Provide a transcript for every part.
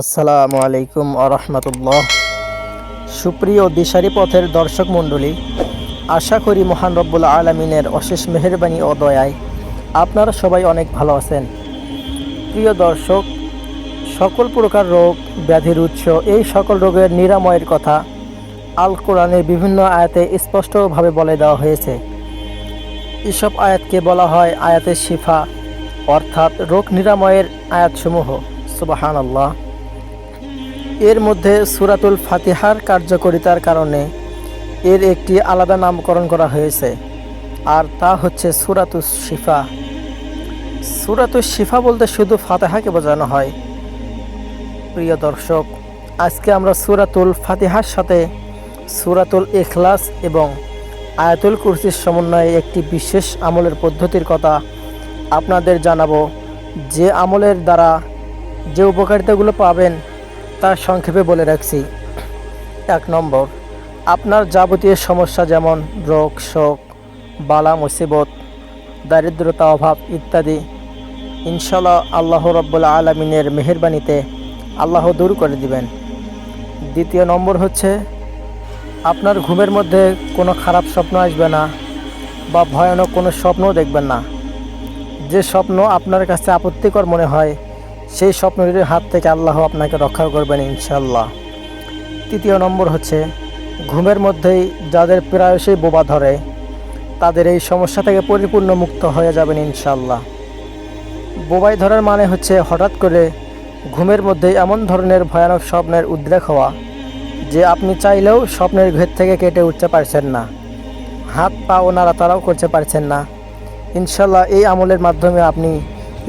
আসসালামু আলাইকুম আরহামতুল্লাহ। সুপ্রিয় দিশারি পথের দর্শক মণ্ডলী, আশা করি মহান রব্বুল আলমিনের অশেষ মেহেরবানি ও দয়ায় আপনারা সবাই অনেক ভালো আছেন। প্রিয় দর্শক, সকল প্রকার রোগ ব্যাধির উৎস, এই সকল রোগের নিরাময়ের কথা আল কোরআনের বিভিন্ন আয়াতে স্পষ্টভাবে বলে দেওয়া হয়েছে। এসব আয়াতকে বলা হয় আয়াতের শিফা, অর্থাৎ রোগ নিরাময়ের আয়াতসমূহ। সুবহানাল্লাহ। এর মধ্যে সূরাতুল ফাতিহার কার্যকারিতার কারণে এর একটি আলাদা নামকরণ করা হয়েছে, আর তা হচ্ছে সূরাতুশ শিফা। সূরাতুশ শিফা বলতে শুধু ফাতিহাকে বোঝানো হয়। প্রিয় দর্শক, আজকে আমরা সূরাতুল ফাতিহার সাথে সূরাতুল ইখলাস এবং আয়াতুল কুরসির সমন্বয়ে একটি বিশেষ আমলের পদ্ধতির কথা আপনাদের জানাবো, যে আমলের দ্বারা যে উপকারিতাগুলো পাবেন তা সংক্ষেপে বলে রাখছি। 1 নম্বর, আপনার যাবতীয় সমস্যা যেমন রোগ, শোক, বালা মুসিবত, দারিদ্রতা, অভাব ইত্যাদি ইনশাআল্লাহ আল্লাহ রাব্বুল আলামিনের মেহেরবানিতে আল্লাহ দূর করে দিবেন। 2 নম্বর হচ্ছে, আপনার ঘুমের মধ্যে কোনো খারাপ স্বপ্ন আসবে না বা ভয়ানক কোনো স্বপ্নও দেখবেন না। যে স্বপ্ন আপনার কাছে আপত্তিকর মনে হয় সেই স্বপ্নের হাত থেকে আল্লাহ আপনাকে রক্ষা করবেন ইনশাআল্লাহ। 3 নম্বর হচ্ছে, ঘুমের মধ্যেই যাদের প্রায়শই বোবা ধরে তাদের এই সমস্যা থেকে পরিপূর্ণ মুক্ত হয়ে যাবেন ইনশাআল্লাহ। বোবাই ধরার মানে হচ্ছে হঠাৎ করে ঘুমের মধ্যেই এমন ধরনের ভয়ানক স্বপ্নের উদ্রেক হওয়া যে আপনি চাইলেও স্বপ্নের ঘের থেকে কেটে উঠতে পারছেন না, হাত পা ও নাড়াতাড়াও করতে পারছেন না। ইনশাআল্লাহ এই আমলের মাধ্যমে আপনি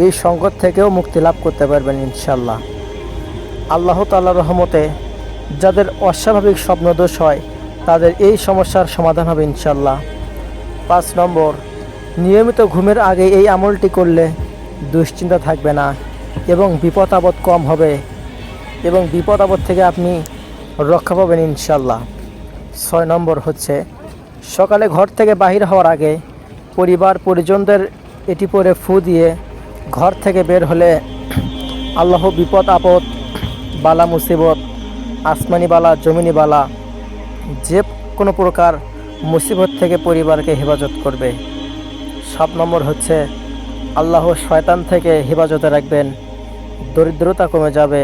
এই সংকট থেকেও মুক্তি লাভ করতে পারবেন ইনশাআল্লাহ। আল্লাহ তাআলার রহমতে যাদের অস্বাভাবিক স্বপ্নদোষ হয় তাদের এই সমস্যার সমাধান হবে ইনশাআল্লাহ। 5 নম্বর, নিয়মিত ঘুমের আগে এই আমলটি করলে দুশ্চিন্তা থাকবে না এবং বিপদ আপদ কম হবে এবং বিপদ আপদ থেকে আপনি রক্ষা পাবেন ইনশাআল্লাহ। 6 নম্বর হচ্ছে, সকালে ঘর থেকে বাহির হওয়ার আগে পরিবার পরিজনদের এটি পরে ফু দিয়ে ঘর থেকে বের হলে আল্লাহ বিপদ আপদ, বালা মুসিবত, আসমানি বালা, জমিনি বালা, যে কোনো প্রকার মুসিবত থেকে পরিবারকে হেফাজত করবে। 7 নম্বর হচ্ছে, আল্লাহ শয়তান থেকে হেফাজতে রাখবেন, দরিদ্রতা কমে যাবে,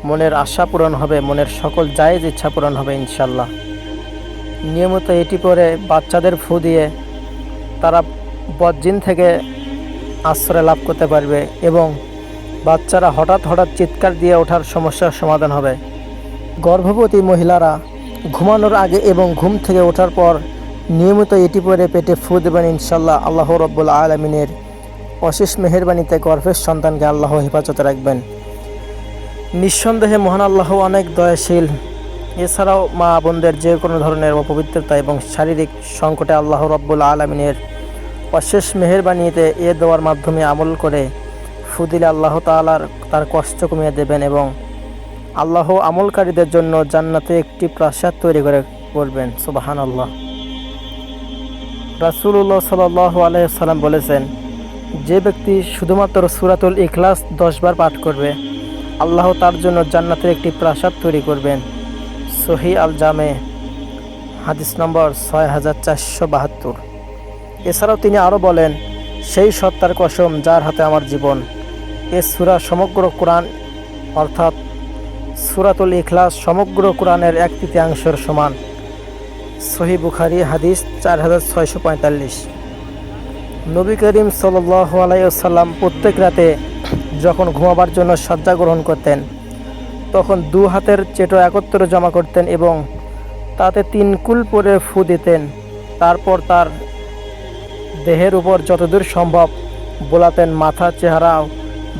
মনের আশা পূরণ হবে, মনের সকল জায়েজ ইচ্ছা পূরণ হবে ইনশাআল্লাহ। নিয়মিত এটি পরে বাচ্চাদের ফু দিয়ে তারা বজ্জিন থেকে আশ্রয় লাভ করতে পারবে এবং বাচ্চারা হঠাৎ হঠাৎ চিৎকার দিয়ে ওঠার সমস্যার সমাধান হবে। গর্ভবতী মহিলারা ঘুমানোর আগে এবং ঘুম থেকে ওঠার পর নিয়মিত এটি পরে পেটে ফু দেবেন ইনশাআল্লাহ। আল্লাহ রাব্বুল আলামিনের অশেষ মেহেরবানিতে গর্ভের সন্তানকে আল্লাহ হেফাজতে রাখবেন। নিঃসন্দেহে মহান আল্লাহ অনেক দয়াশীল। এছাড়াও মা বোনদের যে কোনো ধরনের অপবিত্রতা এবং শারীরিক সংকটে আল্লাহ রাব্বুল আলামিনের অশেষ মেহেরবানিতে এ দেওয়ার মাধ্যমে আমল করে ফু দিলে আল্লাহ তাআলার তার কষ্ট কমিয়ে দেবেন এবং আল্লাহ আমলকারীদের জন্য জান্নাতে একটি প্রাসাদ তৈরি করে করবেন। সুবহানাল্লাহ। রাসূলুল্লাহ সাল্লাল্লাহু আলাইহি ওয়াসাল্লাম বলেছেন, যে ব্যক্তি শুধুমাত্র সূরাতুল ইখলাস 10 বার পাঠ করবে আল্লাহ তার জন্য জান্নাতের একটি প্রাসাদ তৈরি করবেন। সহিহ আল জামে, হাদিস নম্বর 6472। এছাড়াও তিনি আরও বলেন, সেই সত্তার কসম যার হাতে আমার জীবন, এ সূরা সমগ্র কোরআন অর্থাৎ সূরাতুল ইখলাস সমগ্র কোরআনের 1/3 সমান। সহিহ বুখারী, হাদিস 4645। নবী করিম সাল্লাল্লাহু আলাইহি ওয়াসাল্লাম প্রত্যেক রাতে যখন ঘুমাবার জন্য শয্যা গ্রহণ করতেন তখন 2 হাতের চেটো একত্রে জমা করতেন এবং তাতে 3 কুল পরে ফু দিতেন। তারপর তার দেহের উপর যতদূর সম্ভব বোলাতেন, মাথা, চেহারা,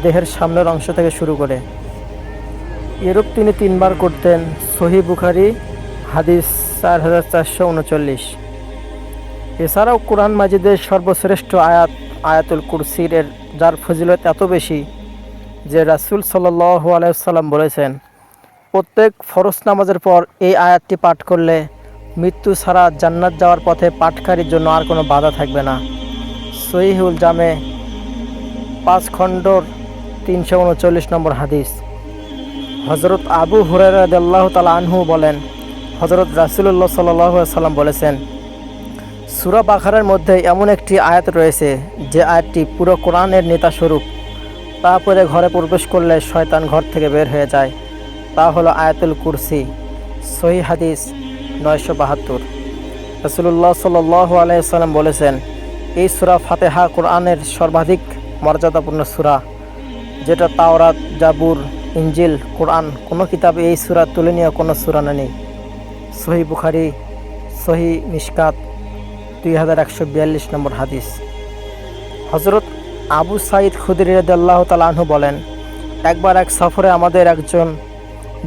দেহের সামনের অংশ থেকে শুরু করে। এরূপ তিনি 3 বার করতেন। সহিহ বুখারী, হাদিস 4439। এছাড়াও কোরআন মাজিদের সর্বশ্রেষ্ঠ আয়াত আয়াতুল কুরসির যার ফজিলত এত বেশি যে রাসূল সাল্লাল্লাহু আলাইহি ওয়াসাল্লাম বলেছেন, প্রত্যেক ফরজ নামাজের পর এই আয়াতটি পাঠ করলে মৃত্যু ছাড়া জান্নাত যাওয়ার পথে পাঠকারীর জন্য আর কোনো বাধা থাকবে না। সহিহুল জামে 5 খণ্ডর 339 নম্বর হাদিস। হজরত আবু হুরায়রা রাদিয়াল্লাহু তাআলা আনহু বলেন, হজরত রাসূলুল্লাহ সাল্লাল্লাহু আলাইহি সাল্লাম বলেছেন, সূরা বাকারার মধ্যে এমন একটি আয়াত রয়েছে যে আয়াতটি পুরো কোরআনের নেতাস্বরূপ। তারপরে ঘরে প্রবেশ করলে শয়তান ঘর থেকে বের হয়ে যায়। তা হলো আয়াতুল কুরসি। সহিহ হাদিস 972। রাসূলুল্লাহ সাল্লাল্লাহু আলাইহি সাল্লাম বলেছেন, এই সূরা ফাতিহা কোরআনের সর্বাধিক মর্যাদাপূর্ণ সূরা, যেটা তাওরাত, জাবুর, ইনজিল, কোরআন কোনো কিতাবে এই সূরা তুলে নিয়ে কোনো সূরা নেই। সহিহ বুখারী, সহিহ মিশকাত 2142 নম্বর হাদিস। হজরত আবু সাঈদ খুদরি রাদিয়াল্লাহু তাআলা আনহু বলেন, একবার এক সফরে আমাদের একজন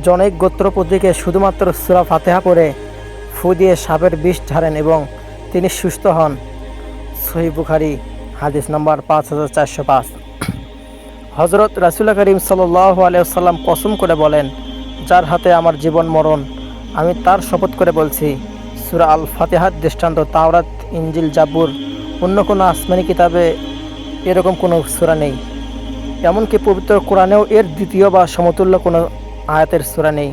জনৈক গোত্রপতিকে শুধুমাত্র সূরা ফাতিহা পড়ে ফু দিয়ে সাপের বিষ ঝাড়েন এবং তিনি সুস্থ হন। সহিহ বুখারী হাদিস নম্বর 5405। হজরত রাসূল করিম সাল্লাল্লাহু আলাইহি ওয়াসাল্লাম কসম করে বলেন, যার হাতে আমার জীবন মরণ, আমি তার শপথ করে বলছি, সূরা আল ফাতিহার দৃষ্টান্ত তাওরাত, ইনজিল, জাবুর অন্য কোনো আসমানি কিতাবে এরকম কোনো সূরা নেই। এমনকি পবিত্র কোরআনেও এর দ্বিতীয় বা সমতুল্য কোনো আয়াতের সূরা নেই।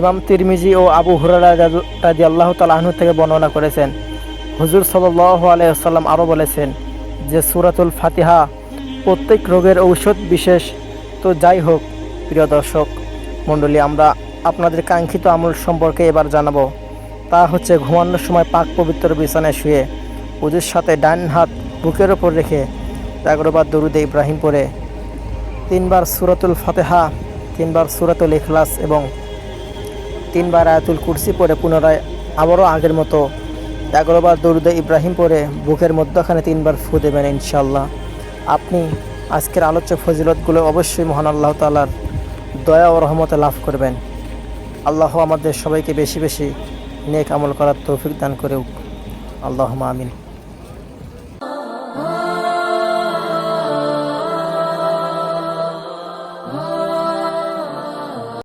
ইমাম তিরমিজি ও আবু হুরায়রা রাদিয়াল্লাহু তাআলা আনহু থেকে বর্ণনা করেছেন, হুজুর সাল্লাল্লাহু আলাইহি ওয়াসাল্লাম আরও বলেছেন যে সূরাতুল ফাতিহা প্রত্যেক রোগের ঔষধ বিশেষ। তো যাই হোক প্রিয় দর্শক মণ্ডলী, আমরা আপনাদের কাঙ্ক্ষিত আমল সম্পর্কে এবার জানাবো। তা হচ্ছে ঘুমানোর সময় পাক পবিত্র বিছানায় শুয়ে ওজুর সাথে ডান হাত বুকের ওপর রেখে 11 বার দরুদে ইব্রাহিম পড়ে 3 বার সূরাতুল ফাতিহা, 3 বার সূরাতুল ইখলাস এবং 3 বার আয়াতুল কুরসি পড়ে পুনরায় আবারও আগের মতো 11 বার দরুদে ইব্রাহিম পড়ে বুকের মধ্যখানে 3 বার ফু দেবেন। ইনশাআল্লাহ আপনি আজকের আলোচ্য ফজিলতগুলো অবশ্যই মহান আল্লাহ তাআলার দয়া ও রহমতে লাভ করবেন। আল্লাহ আমাদের সবাইকে বেশি বেশি নেক আমল করার তৌফিক দান করুক। আল্লাহুম্মা আমিন।